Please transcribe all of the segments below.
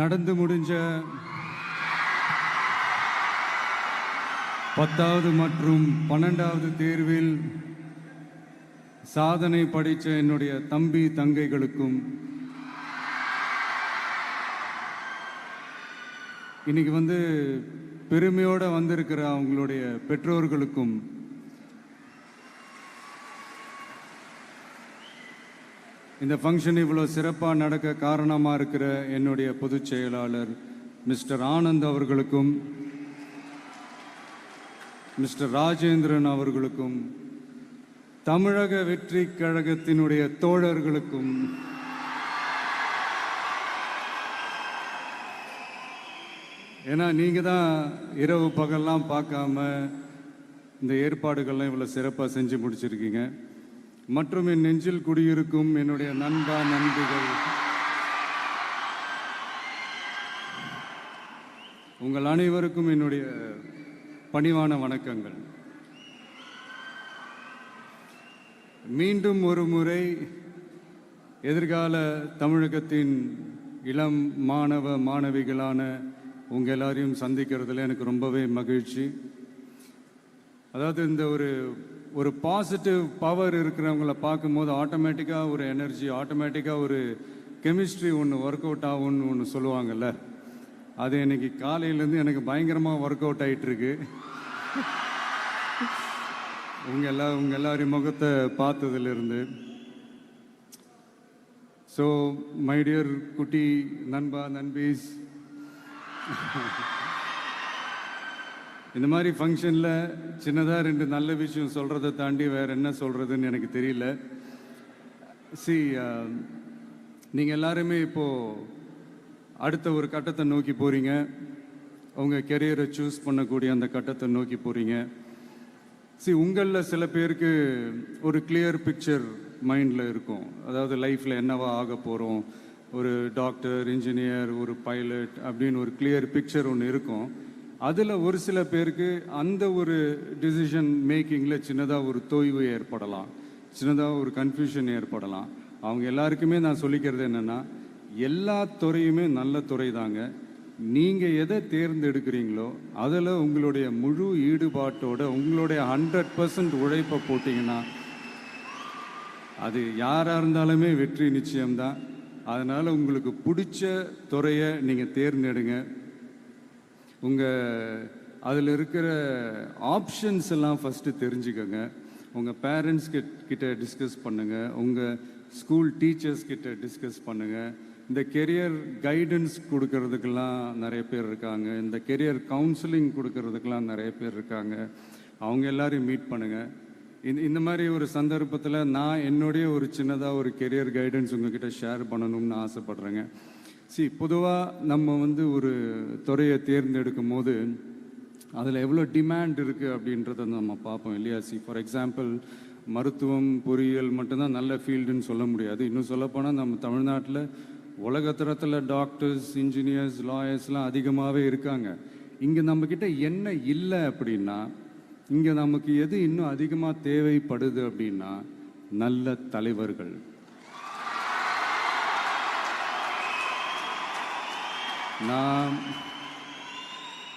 நடந்து முடிஞ்ச 10வது மற்றும் 12வது தேர்வில் சாதனை படைத்த என்னுடைய தம்பி தங்கைகளுக்கும், இன்னைக்கு பெருமையோடு வந்திருக்கிற அவங்களுடைய பெற்றோர்களுக்கும், இந்த ஃபங்க்ஷன் இவ்வளோ சிறப்பாக நடக்க காரணமாக இருக்கிற என்னுடைய பொதுச் செயலாளர் மிஸ்டர் ஆனந்த் அவர்களுக்கும், மிஸ்டர் ராஜேந்திரன் அவர்களுக்கும், தமிழக வெற்றி கழகத்தினுடைய தோழர்களுக்கும், ஏன்னா நீங்கள் தான் இரவு பகல்லாம் பார்க்காம இந்த ஏற்பாடுகள்லாம் இவ்வளோ சிறப்பாக செஞ்சு முடிச்சிருக்கீங்க. மற்றும் என் நெஞ்சில் குடியிருக்கும் என்னுடைய நண்பா நண்பிகள், உங்கள் அனைவருக்கும் என்னுடைய பணிவான வணக்கங்கள். மீண்டும் ஒரு முறை எதிர்கால தமிழகத்தின் இளம் மாணவ மாணவிகளான உங்கள் எல்லாரையும் சந்திக்கிறதுல எனக்கு ரொம்பவே மகிழ்ச்சி. அதாவது இந்த ஒரு பாசிட்டிவ் பவர் இருக்கிறவங்கள பார்க்கும்போது ஆட்டோமேட்டிக்காக ஒரு எனர்ஜி, ஆட்டோமேட்டிக்காக ஒரு கெமிஸ்ட்ரி ஒன்று ஒர்க் அவுட் ஆகும்னு ஒன்று சொல்லுவாங்கல்ல, அது இன்னைக்கு காலையிலேருந்து எனக்கு பயங்கரமாக ஒர்க் அவுட் ஆகிட்டுருக்கு. உங்கள் எல்லாரையும் முகத்தை பார்த்ததுலேருந்து. ஸோ மை டியர் குட்டி நண்பா நண்பீஸ், இந்த மாதிரி ஃபங்க்ஷனில் சின்னதாக 2 நல்ல விஷயம் சொல்கிறத தாண்டி வேறு என்ன சொல்கிறதுன்னு எனக்கு தெரியல. நீங்கள் எல்லாருமே இப்போது அடுத்த ஒரு கட்டத்தை நோக்கி போகிறீங்க. உங்கள் கெரியரை சூஸ் பண்ணக்கூடிய அந்த கட்டத்தை நோக்கி போகிறீங்க. உங்களில் சில பேருக்கு ஒரு கிளியர் பிக்சர் மைண்டில் இருக்கும். அதாவது லைஃப்பில் என்னவா ஆக போகிறோம், ஒரு டாக்டர், இன்ஜினியர், ஒரு பைலட் அப்படின்னு ஒரு கிளியர் பிக்சர் ஒன்று இருக்கும். அதில் ஒரு சில பேருக்கு அந்த ஒரு டிசிஷன் மேக்கிங்கில் சின்னதாக ஒரு தொய்வு ஏற்படலாம், சின்னதாக ஒரு கன்ஃபியூஷன் ஏற்படலாம். அவங்க எல்லாருக்குமே நான் சொல்லிக்கிறது என்னென்னா, எல்லா துறையுமே நல்ல துறை தாங்க. நீங்கள் எதை தேர்ந்தெடுக்கிறீங்களோ அதில் உங்களுடைய முழு ஈடுபாட்டோட உங்களுடைய 100% உழைப்பை போட்டிங்கன்னா அது யாராக இருந்தாலுமே வெற்றி நிச்சயம்தான். அதனால் உங்களுக்கு பிடிச்ச துறையை நீங்கள் தேர்ந்தெடுங்க. அதில் இருக்கிற ஆப்ஷன்ஸ் எல்லாம் ஃபஸ்ட்டு தெரிஞ்சுக்கோங்க. உங்கள் பேரண்ட்ஸ் கிட்ட டிஸ்கஸ் பண்ணுங்கள், உங்கள் ஸ்கூல் டீச்சர்ஸ் கிட்ட டிஸ்கஸ் பண்ணுங்கள். இந்த கெரியர் கைடன்ஸ் கொடுக்கறதுக்கெல்லாம் நிறைய பேர் இருக்காங்க, இந்த கெரியர் கவுன்சிலிங் கொடுக்கறதுக்கெல்லாம் நிறைய பேர் இருக்காங்க. அவங்க எல்லாரையும் மீட் பண்ணுங்கள். இந்த மாதிரி ஒரு சந்தர்ப்பத்தில் நான் என்னுடைய ஒரு சின்னதாக ஒரு கெரியர் கைடன்ஸ் உங்ககிட்ட ஷேர் பண்ணணும்னு ஆசைப்பட்றேங்க. பொதுவாக நம்ம ஒரு துறையை தேர்ந்தெடுக்கும் போது அதில் எவ்வளோ டிமாண்ட் இருக்குது அப்படின்றத நம்ம பார்ப்போம் இல்லையா. ஃபார் எக்ஸாம்பிள், மருத்துவம், பொறியியல் மட்டும்தான் நல்ல ஃபீல்டுன்னு சொல்ல முடியாது. இன்னும் சொல்லப்போனால் நம்ம தமிழ்நாட்டில் உலகத்தரத்தில் டாக்டர்ஸ், இன்ஜினியர்ஸ், லாயர்ஸ்லாம் அதிகமாகவே இருக்காங்க. இங்கே நம்மக்கிட்ட என்ன இல்லை அப்படின்னா, இங்கே நமக்கு எது இன்னும் அதிகமாக தேவைப்படுது அப்படின்னா நல்ல தலைவர்கள். நான்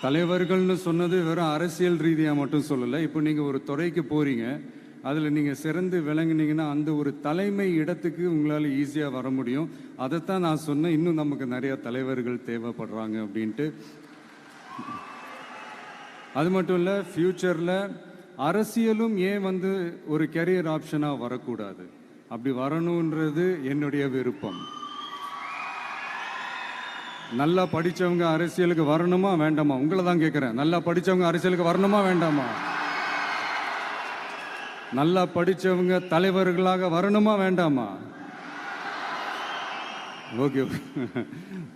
தலைவர்கள்னு சொன்னது வெறும் அரசியல் ரீதியாக மட்டும் சொல்லலை. இப்போ நீங்கள் ஒரு துறைக்கு போகிறீங்க, அதில் நீங்கள் சிறந்து விளங்குனீங்கன்னா அந்த ஒரு தலைமை இடத்துக்கு உங்களால் ஈஸியாக வர முடியும். அதைத்தான் நான் சொன்னேன், இன்னும் நமக்கு நிறையா தலைவர்கள் தேவைப்படுறாங்க அப்படின்ட்டு. அது மட்டும் இல்லை, ஃப்யூச்சரில் அரசியலும் ஏன் ஒரு கெரியர் ஆப்ஷனாக வரக்கூடாது, அப்படி வரணுன்றது என்னுடைய விருப்பம். நல்லா படித்தவங்க அரசியலுக்கு வரணுமா வேண்டாமா? உங்களை தான் கேட்குறேன். நல்லா படித்தவங்க அரசியலுக்கு வரணுமா வேண்டாமா? நல்லா படித்தவங்க தலைவர்களாக வரணுமா வேண்டாமா? ஓகே,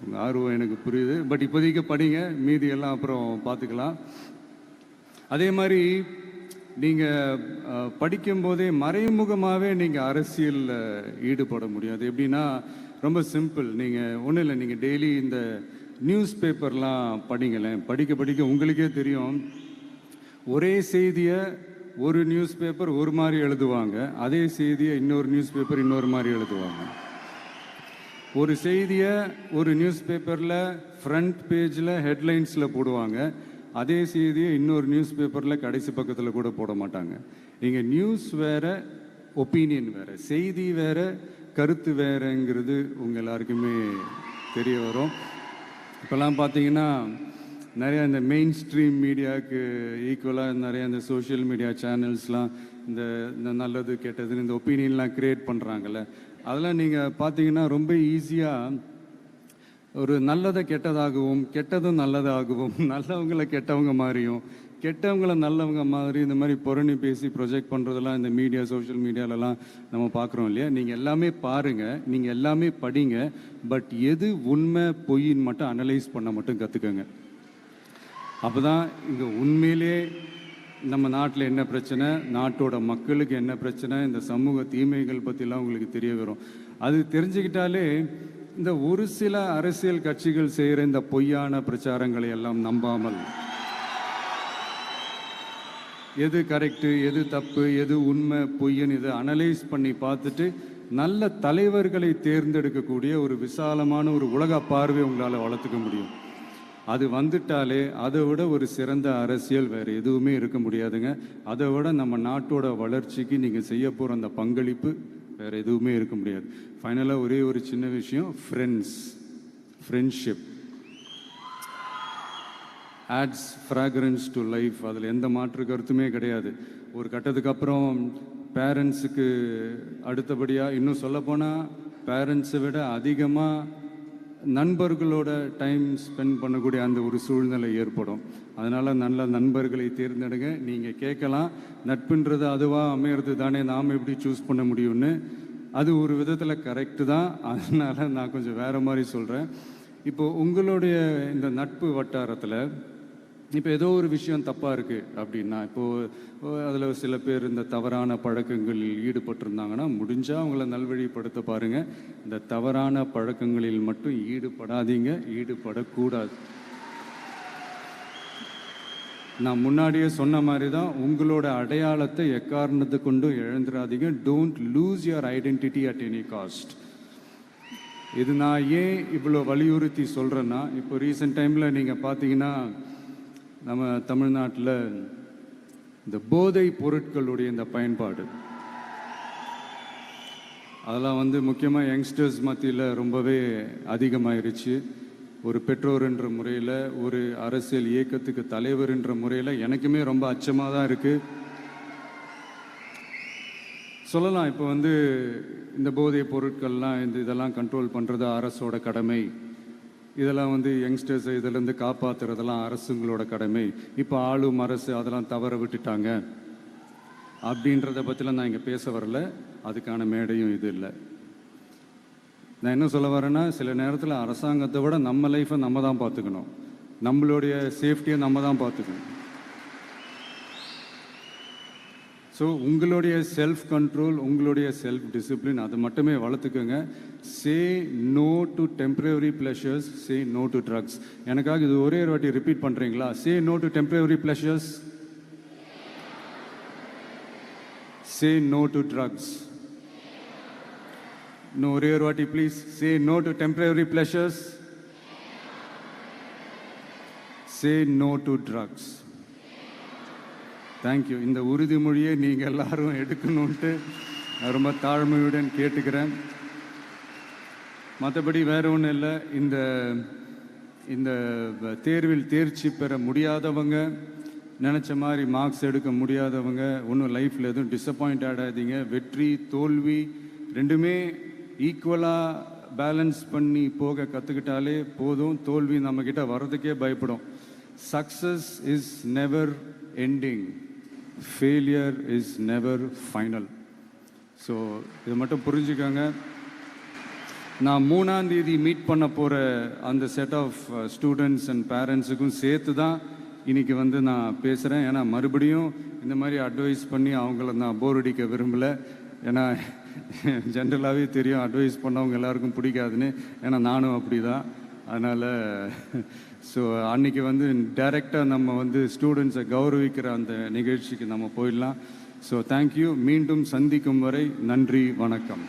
உங்கள் ஆர்வம் எனக்கு புரியுது. பட் இப்போதைக்கு படிங்க, மீதி எல்லாம் அப்புறம் பார்த்துக்கலாம். அதே மாதிரி நீங்கள் படிக்கும்போதே மறைமுகமாகவே நீங்கள் அரசியலில் ஈடுபட முடியும். அது எப்படின்னா, ரொம்ப சிம்பிள். நீங்கள் ஒன்றும் இல்லை, நீங்கள் டெய்லி இந்த நியூஸ் பேப்பர்லாம் படிங்களேன். படிக்க படிக்க உங்களுக்கே தெரியும், ஒரே செய்தியை ஒரு நியூஸ் பேப்பர் ஒரு மாதிரி எழுதுவாங்க, அதே செய்தியை இன்னொரு நியூஸ் பேப்பர் இன்னொரு மாதிரி எழுதுவாங்க. ஒரு செய்தியை ஒரு நியூஸ் பேப்பரில் ஃப்ரண்ட் பேஜில் ஹெட்லைன்ஸில் போடுவாங்க, அதே செய்தியை இன்னொரு நியூஸ் பேப்பரில் கடைசி பக்கத்தில் கூட போட மாட்டாங்க. இங்கே நியூஸ் வேறு, ஒப்பீனியன் வேறு, செய்தி வேறு, கருத்து வேறுங்கிறது உங்கள் எல்லாருக்குமே தெரிய வரும். இப்போல்லாம் பார்த்தீங்கன்னா நிறையா இந்த மெயின் ஸ்ட்ரீம் மீடியாவுக்கு ஈக்குவலாக நிறைய இந்த சோஷியல் மீடியா சேனல்ஸ்லாம் இந்த நல்லது கெட்டதுன்னு இந்த ஒப்பீனியன்லாம் க்ரியேட் பண்ணுறாங்கல்ல, அதெல்லாம் நீங்கள் பார்த்தீங்கன்னா ரொம்ப ஈஸியாக ஒரு நல்லதை கெட்டதாகவும் கெட்டதும் நல்லதாகவும் நல்லவங்களை கெட்டவங்க மாதிரியும் கெட்டவங்களை நல்லவங்க மாதிரி இந்த மாதிரி புரணி பேசி ப்ரொஜெக்ட் பண்ணுறதெல்லாம் இந்த மீடியா சோஷியல் மீடியாலலாம் நம்ம பார்க்குறோம் இல்லையா. நீங்கள் எல்லாமே பாருங்கள், நீங்கள் எல்லாமே படிங்க, பட் எது உண்மை பொய்ன்னு மட்டும் அனலைஸ் பண்ண மட்டும் கற்றுக்கங்க. அப்போ தான் இங்கே உண்மையிலே நம்ம நாட்டில் என்ன பிரச்சனை, நாட்டோட மக்களுக்கு என்ன பிரச்சனை, இந்த சமூக தீமைகள் பற்றிலாம் உங்களுக்கு தெரிய வரும். அது தெரிஞ்சுக்கிட்டாலே இந்த ஒரு சில அரசியல் கட்சிகள் செய்கிற இந்த பொய்யான பிரச்சாரங்களை எல்லாம் நம்பாமல் எது கரெக்டு, எது தப்பு, எது உண்மை பொய்ன்னு இதை அனலைஸ் பண்ணி பார்த்துட்டு நல்ல தலைவர்களை தேர்ந்தெடுக்கக்கூடிய ஒரு விசாலமான ஒரு உலக பார்வை உங்களால் வளர்த்துக்க முடியும். அது வந்துட்டாலே அதை விட ஒரு சிறந்த அரசியல் வேறு எதுவுமே இருக்க முடியாதுங்க. அதை விட நம்ம நாட்டோட வளர்ச்சிக்கு நீங்கள் செய்ய போகிற அந்த பங்களிப்பு வேறு எதுவுமே இருக்க முடியாது. ஃபைனலாக ஒரே ஒரு சின்ன விஷயம், friendship ads fragrance to life. அதில் எந்த மாற்று கருத்துமே கிடையாது. ஒரு கட்டத்துக்கு அப்புறம் பேரண்ட்ஸுக்கு அடுத்தபடியாக, இன்னும் சொல்லப்போனால் பேரண்ட்ஸை விட அதிகமாக நண்பர்களோட டைம் ஸ்பெண்ட் பண்ணக்கூடிய அந்த ஒரு சூழ்நிலை ஏற்படும். அதனால் நல்ல நண்பர்களை தேர்ந்தெடுங்க. நீங்கள் கேட்கலாம், நட்புன்றது அதுவாக அமையிறது தானே, நாம் எப்படி சூஸ் பண்ண முடியும்னு. அது ஒரு விதத்தில் கரெக்டு தான். அதனால் நான் கொஞ்சம் வேறு மாதிரி சொல்கிறேன். இப்போது உங்களுடைய இந்த நட்பு வட்டாரத்தில் இப்போ ஏதோ ஒரு விஷயம் தப்பாக இருக்குது அப்படின்னா, இப்போது அதில் சில பேர் இந்த தவறான பழக்கங்களில் ஈடுபட்டிருந்தாங்கன்னா முடிஞ்சால் அவங்கள நல்வழிப்படுத்த பாருங்கள். இந்த தவறான பழக்கங்களில் மட்டும் ஈடுபடாதீங்க, ஈடுபடக்கூடாது. நான் முன்னாடியே சொன்ன மாதிரி தான், உங்களோட அடையாளத்தை எக்காரணத்தை கொண்டும் இழந்துடாதீங்க. Don't lose your identity at any cost. இது நான் ஏன் இவ்வளோ வலியுறுத்தி சொல்கிறேன்னா, இப்போ ரீசெண்ட் டைமில் நீங்கள் பார்த்தீங்கன்னா நம்ம தமிழ்நாட்டில் இந்த போதை பொருட்களுடைய இந்த பயன்பாடு அதெல்லாம் முக்கியமாக யங்ஸ்டர்ஸ் மத்தியில் ரொம்பவே அதிகமாயிருச்சு. ஒரு பெற்றோர் என்ற முறையில், ஒரு அரசியல் இயக்கத்துக்கு தலைவர் என்ற முறையில் எனக்குமே ரொம்ப அச்சமாக தான் இருக்குது. சொல்லலாம், இப்போ இந்த போதை பொருட்கள்லாம் இதெல்லாம் கண்ட்ரோல் பண்ணுறது அரசோட கடமை, இதெல்லாம் யங்ஸ்டர்ஸை இதிலேருந்து காப்பாற்றுறதெல்லாம் அரசுங்களோட கடமை. இப்போ ஆளும் அரசு அதெல்லாம் தவற விட்டுட்டாங்க அப்படின்றத பற்றிலாம் நான் இங்கே பேச வரல. அதுக்கான மேடையும் இது இல்லை. நான் என்ன சொல்ல வரேன்னா, சில நேரத்தில் அரசாங்கத்தை விட நம்ம லைஃப்பை நம்ம தான் பார்த்துக்கணும், நம்மளுடைய சேஃப்டியை நம்ம தான் பார்த்துக்கணும். ஸோ உங்களுடைய செல்ஃப் கண்ட்ரோல், உங்களுடைய செல்ஃப் டிசிப்ளின் அதை மட்டுமே வளர்த்துக்கோங்க. Say no to temporary pleasures, say no to drugs. எனக்காக இது ஒரே ஒரு வாட்டி ரிப்பீட் பண்ணுறீங்களா? Say no to temporary pleasures, say no to drugs. இன்னும் ஒரே ஒரு வாட்டி please. Say no to temporary pleasures, say no to drugs. Thank you. இந்த உறுதிமொழியை நீங்கள் எல்லாரும் எடுக்கணுன்ட்டு ரொம்ப தாழ்மையுடன் கேட்டுக்கிறேன். மற்றபடி வேறு ஒன்றும் இல்லை. இந்த தேர்வில் தேர்ச்சி பெற முடியாதவங்க, நினச்ச மாதிரி மார்க்ஸ் எடுக்க முடியாதவங்க ஒன்றும் லைஃப்பில் எதுவும் டிசப்பாயிண்ட் ஆகாதீங்க. வெற்றி தோல்வி ரெண்டுமே ஈக்குவலாக பேலன்ஸ் பண்ணி போக கற்றுக்கிட்டாலே போதும். தோல்வி நம்மக்கிட்ட வர்றதுக்கே பயப்படும். Success is never ending, failure is never final. So இதை மட்டும் புரிஞ்சுக்கோங்க. நான் 3ஆம் தேதி மீட் பண்ண போகிற அந்த செட் ஆஃப் ஸ்டூடெண்ட்ஸ் அண்ட் பேரண்ட்ஸுக்கும் சேர்த்து தான் இன்றைக்கி நான் பேசுகிறேன். ஏன்னா மறுபடியும் இந்த மாதிரி அட்வைஸ் பண்ணி அவங்கள நான் போர் அடிக்க விரும்பலை. ஏன்னா ஜென்ரலாகவே தெரியும் அட்வைஸ் பண்ணவங்க எல்லாருக்கும் பிடிக்காதுன்னு. ஏன்னா நானும் அப்படி தான். அதனால் ஸோ அன்றைக்கி டைரெக்டாக நம்ம ஸ்டூடெண்ட்ஸை கௌரவிக்கிற அந்த நிகழ்ச்சிக்கு நம்ம போயிடலாம். So thank you. மீண்டும் சந்திக்கும் வரை நன்றி, வணக்கம்.